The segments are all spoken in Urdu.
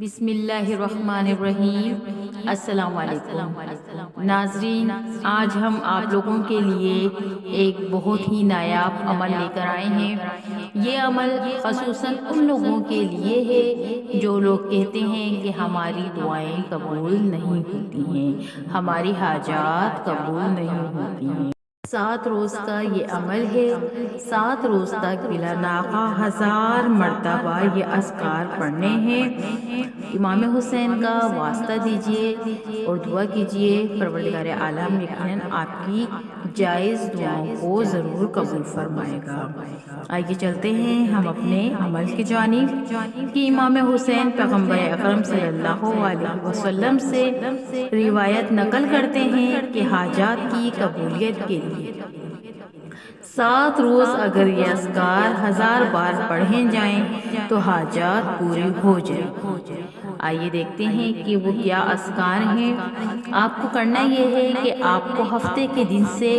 بسم اللہ الرحمن الرحیم۔ السلام علیکم ناظرین، آج ہم آپ لوگوں کے لیے ایک بہت ہی نایاب عمل لے کر آئے ہیں۔ یہ عمل خصوصاً ان لوگوں کے لیے ہے جو لوگ کہتے ہیں کہ ہماری دعائیں قبول نہیں ہوتی ہیں، ہماری حاجات قبول نہیں ہوتی ہیں۔ 7 روز کا یہ عمل ہے۔ 7 روز تک بلا ناغہ 1000 مرتبہ یہ اذکار پڑھنے ہیں۔ امام حسین کا واسطہ دیجئے اور دعا کیجئے، پروردگار عالم یقیناً آپ کی جائز دعاؤں کو ضرور قبول فرمائے گا۔ آئیے چلتے ہیں ہم اپنے عمل کی جانب کہ امام حسین پیغمبر اکرم صلی اللہ علیہ وسلم سے روایت نقل کرتے ہیں کہ حاجات کی قبولیت کے لیے 7 روز اگر یہ اذکار 1000 بار پڑھیں جائیں تو حاجات پوری ہو جائیں۔ آئیے دیکھتے ہیں کہ وہ کیا اذکار ہیں۔ آپ کو کرنا یہ ہے کہ آپ کو ہفتے کے دن سے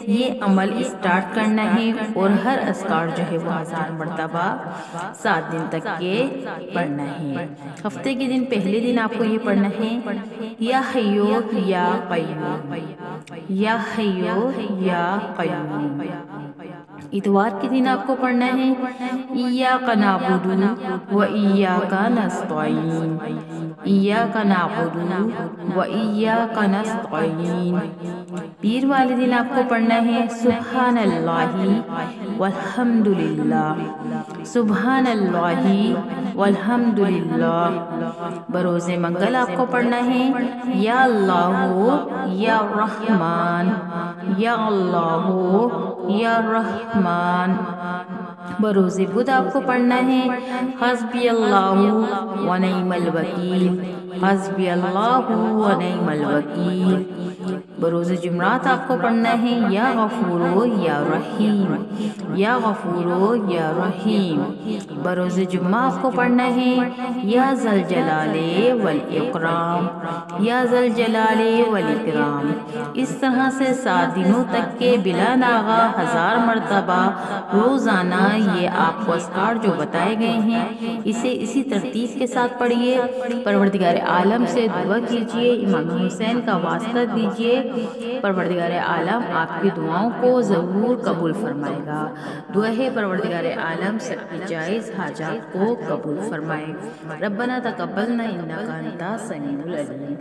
یہ عمل اسٹارٹ کرنا ہے اور ہر اذکار جو ہے وہ 1000 مرتبہ 7 دن تک کے پڑھنا ہے۔ ہفتے کے دن پہلے دن آپ کو یہ پڑھنا ہے، یا حیو یا قیوم، یا حیو یا قیوم۔ اتوار کے دن آپ کو پڑھنا ہے، ایاک نعبد و ایاک نستعین، ایاک نعبد و ایاک نستعین۔ پیر والے دن آپ کو پڑھنا ہے، سبحان اللہ والحمد للہ، سبحان اللہ والحمد للہ۔ بروز منگل آپ کو پڑھنا ہے، یا اللہ یا رحمان، یا اللہ یا رحمان۔ بروز بدھ آپ کو پڑھنا ہے، حسبی اللہ و نعم الوکیل، حسبی اللہ و نعم الوکیل۔ بروز جمعرات آپ کو پڑھنا ہے، یا غفور یا رحیم، یا غفور یا رحیم۔ بروز جمعہ آپ کو پڑھنا ہے، یا ذا الجلال والاکرام، یا ذا الجلال والاکرام۔ اس طرح سے 7 دنوں تک کے بلا ناغہ 1000 مرتبہ روزانہ یہ آپ کو اذکار جو بتائے گئے ہیں اسے اسی ترتیب کے ساتھ پڑھیے، پروردگار عالم سے دعا کیجئے، امام حسین کا واسطہ دیجئے، پروردگار عالم آپ کی دعاؤں کو ضرور قبول فرمائے گا۔ دعا ہے پروردگار عالم سب کی جائز حاجات کو قبول فرمائے۔ ربنا تقبلنا انک انت السمیع العلیم۔